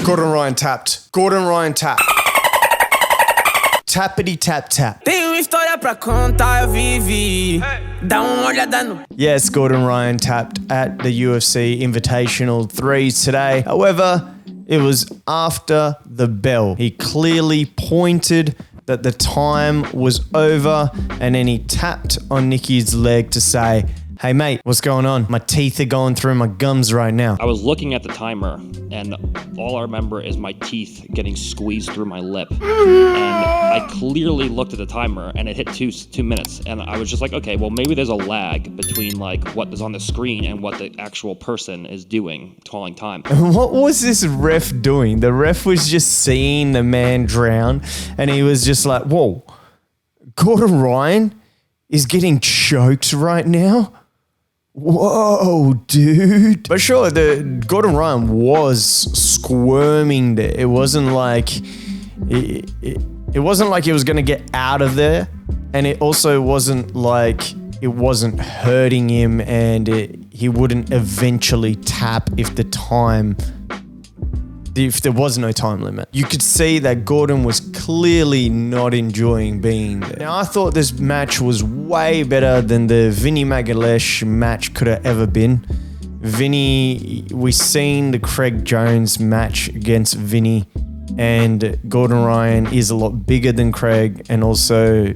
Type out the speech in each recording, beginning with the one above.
Gordon Ryan tapped. Gordon Ryan tapped. Tappity tap tap. Tenho história pra contar, eu vivi. Dá olhada no. Yes, Gordon Ryan tapped at the UFC Invitational 3s today. However, it was after the bell. He clearly pointed that the time was over and then he tapped on Nicky's leg to say, "Hey mate, what's going on? My teeth are going through my gums right now." I was looking at the timer and all I remember is my teeth getting squeezed through my lip. And I clearly looked at the timer and it hit 2 minutes. And I was just like, okay, well maybe there's a lag between like what is on the screen and what the actual person is doing, calling time. What was this ref doing? The ref was just seeing the man drown and he was just like, whoa, Gordon Ryan is getting choked right now? Whoa, dude. But sure, the Gordon Ryan was squirming there. It wasn't like it wasn't like he was going to get out of there, and it also wasn't like it wasn't hurting him and he wouldn't eventually tap if there was no time limit. You could see that Gordon was clearly not enjoying being there. Now, I thought this match was way better than the Vinny Magalhaes match could have ever been. Vinny, we seen the Craig Jones match against Vinny, and Gordon Ryan is a lot bigger than Craig, and also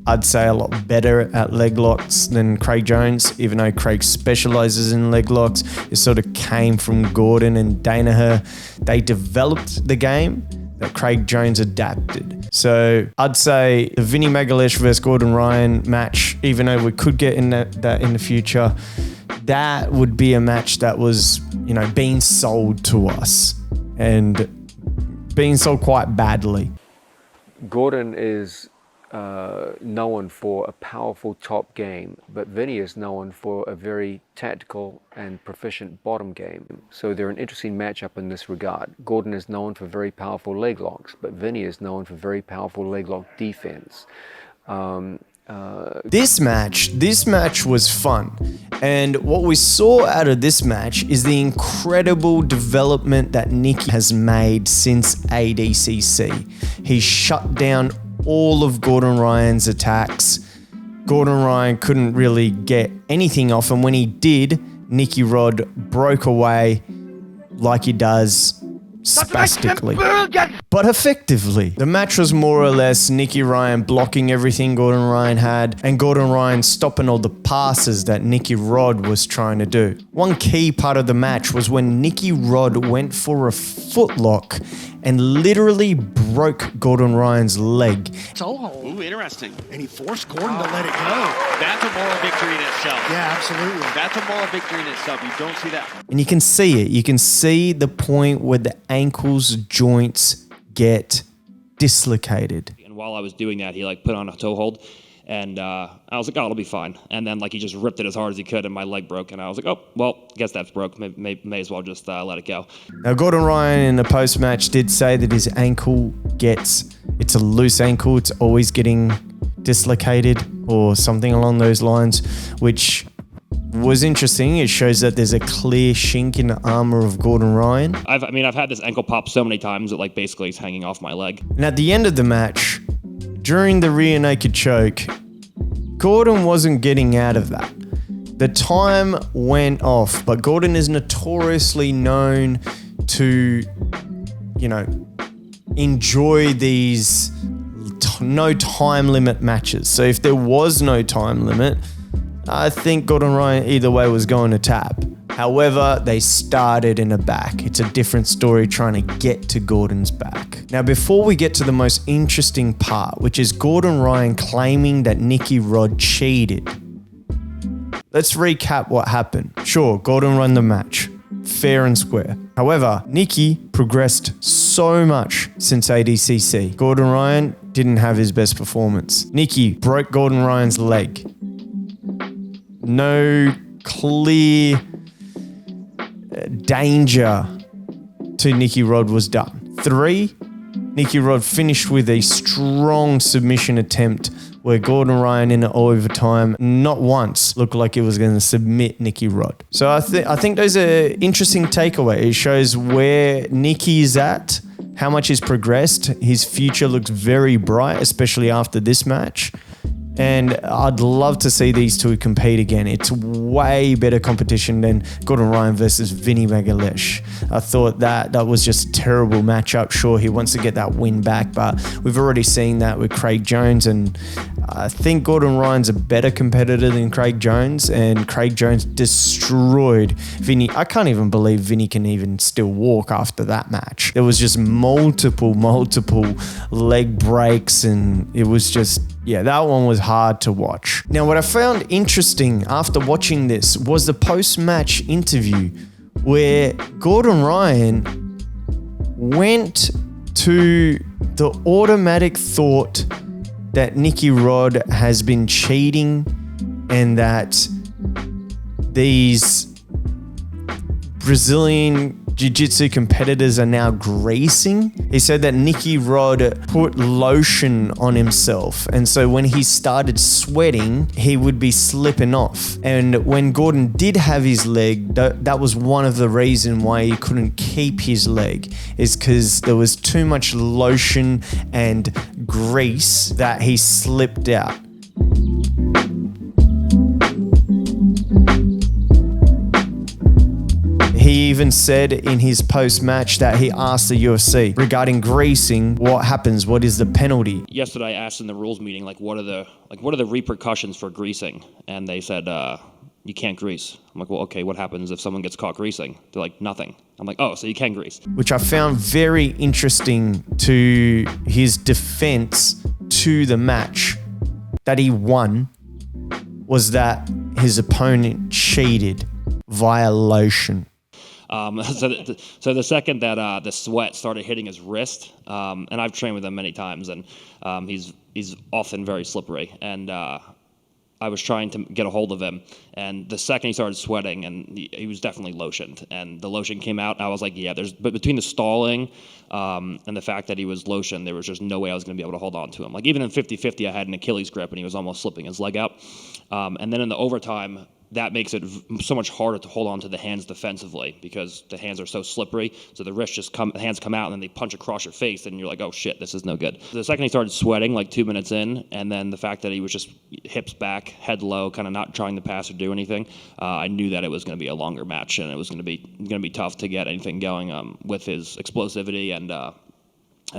I'd say a lot better at leg locks than Craig Jones, even though Craig specializes in leg locks. It sort of came from Gordon and Danaher. They developed the game that Craig Jones adapted. So I'd say the Vinny Magalhaes versus Gordon Ryan match, even though we could get in that in the future, that would be a match that was, being sold to us and being sold quite badly. Gordon is known for a powerful top game, but Vinny is known for a very tactical and proficient bottom game. So they're an interesting matchup in this regard. Gordon is known for very powerful leg locks, but Vinny is known for very powerful leg lock defense. This match was fun, and what we saw out of this match is the incredible development that Nicky has made since ADCC. He shut down all of Gordon Ryan's attacks. Gordon Ryan couldn't really get anything off, and when he did, Nicky Rod broke away like he does spastically, but effectively. The match was more or less Nicky Ryan blocking everything Gordon Ryan had, and Gordon Ryan stopping all the passes that Nicky Rod was trying to do. One key part of the match was when Nicky Rod went for a footlock and literally broke Gordon Ryan's leg. Ooh, interesting. And he forced Gordon to let it go. That's a moral victory in itself. Yeah, absolutely. That's a moral victory in itself. You don't see that. And you can see it. You can see the point where the ankles joints get dislocated. And while I was doing that, he put on a toe hold. And I was like, oh, it'll be fine. And then he just ripped it as hard as he could and my leg broke. And I was like, oh, well, I guess that's broke. May as well just let it go. Now, Gordon Ryan in the post-match did say that his ankle it's a loose ankle. It's always getting dislocated or something along those lines, which was interesting. It shows that there's a clear chink in the armor of Gordon Ryan. I've had this ankle pop so many times that basically it's hanging off my leg. And at the end of the match, during the rear naked choke, Gordon wasn't getting out of that. The time went off, but Gordon is notoriously known to, enjoy these no time limit matches. So if there was no time limit, I think Gordon Ryan either way was going to tap. However, they started in the back. It's a different story trying to get to Gordon's back. Now, before we get to the most interesting part, which is Gordon Ryan claiming that Nicky Rod cheated, let's recap what happened. Sure, Gordon won the match, fair and square. However, Nicky progressed so much since ADCC. Gordon Ryan didn't have his best performance. Nicky broke Gordon Ryan's leg. No clear danger to Nicky Rod was done. 3, Nicky Rod finished with a strong submission attempt where Gordon Ryan in overtime not once looked like he was going to submit Nicky Rod. So I think those are interesting takeaway. It shows where Nicky is at, how much he's progressed. His future looks very bright, especially after this match. And I'd love to see these two compete again. It's way better competition than Gordon Ryan versus Vinny Magalhaes. I thought that was just a terrible matchup. Sure, he wants to get that win back, but we've already seen that with Craig Jones, and I think Gordon Ryan's a better competitor than Craig Jones, and Craig Jones destroyed Vinny. I can't even believe Vinny can even still walk after that match. There was just multiple leg breaks, and it was just, yeah, that one was hard to watch. Now, what I found interesting after watching this was the post-match interview where Gordon Ryan went to the automatic thought that Nicky Rod has been cheating and that these Brazilian Jiu-Jitsu competitors are now greasing. He said that Nicky Rod put lotion on himself, and so when he started sweating, he would be slipping off. And when Gordon did have his leg, that was one of the reasons why he couldn't keep his leg, is because there was too much lotion and grease that he slipped out. He even said in his post-match that he asked the UFC regarding greasing, what happens? What is the penalty? Yesterday, I asked in the rules meeting, what are the repercussions for greasing? And they said, you can't grease. I'm like, well, okay, what happens if someone gets caught greasing? They're like, nothing. I'm like, oh, so you can grease. Which I found very interesting to his defense to the match that he won was that his opponent cheated via lotion. So the second that the sweat started hitting his wrist, and I've trained with him many times, and he's often very slippery, and I was trying to get a hold of him, and the second he started sweating, and he was definitely lotioned, and the lotion came out, and I was like, yeah, but between the stalling and the fact that he was lotioned, there was just no way I was going to be able to hold on to him. Like, even in 50-50, I had an Achilles grip, and he was almost slipping his leg out, and then in the overtime, that makes it so much harder to hold on to the hands defensively because the hands are so slippery. So the hands come out and then they punch across your face and you're like, oh shit, this is no good. The second he started sweating, like 2 minutes in, and then the fact that he was just hips back, head low, kind of not trying to pass or do anything, I knew that it was going to be a longer match and it was going to be tough to get anything going with his explosivity and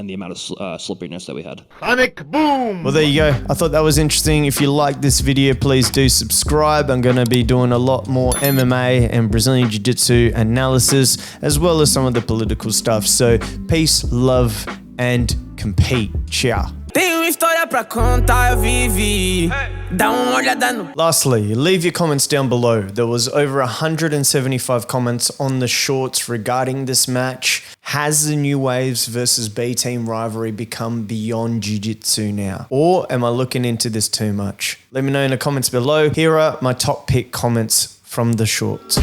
the amount of slipperiness that we had. Sonic boom! Well, there you go. I thought that was interesting. If you like this video, please do subscribe. I'm going to be doing a lot more MMA and Brazilian Jiu-Jitsu analysis, as well as some of the political stuff. So, peace, love, and compete. Ciao. Tenho história pra contar, eu vivi. Dá olhada no. Lastly, leave your comments down below. There was over 175 comments on the shorts regarding this match. Has the New Waves versus B-Team rivalry become beyond Jiu-Jitsu now? Or am I looking into this too much? Let me know in the comments below. Here are my top pick comments from the shorts.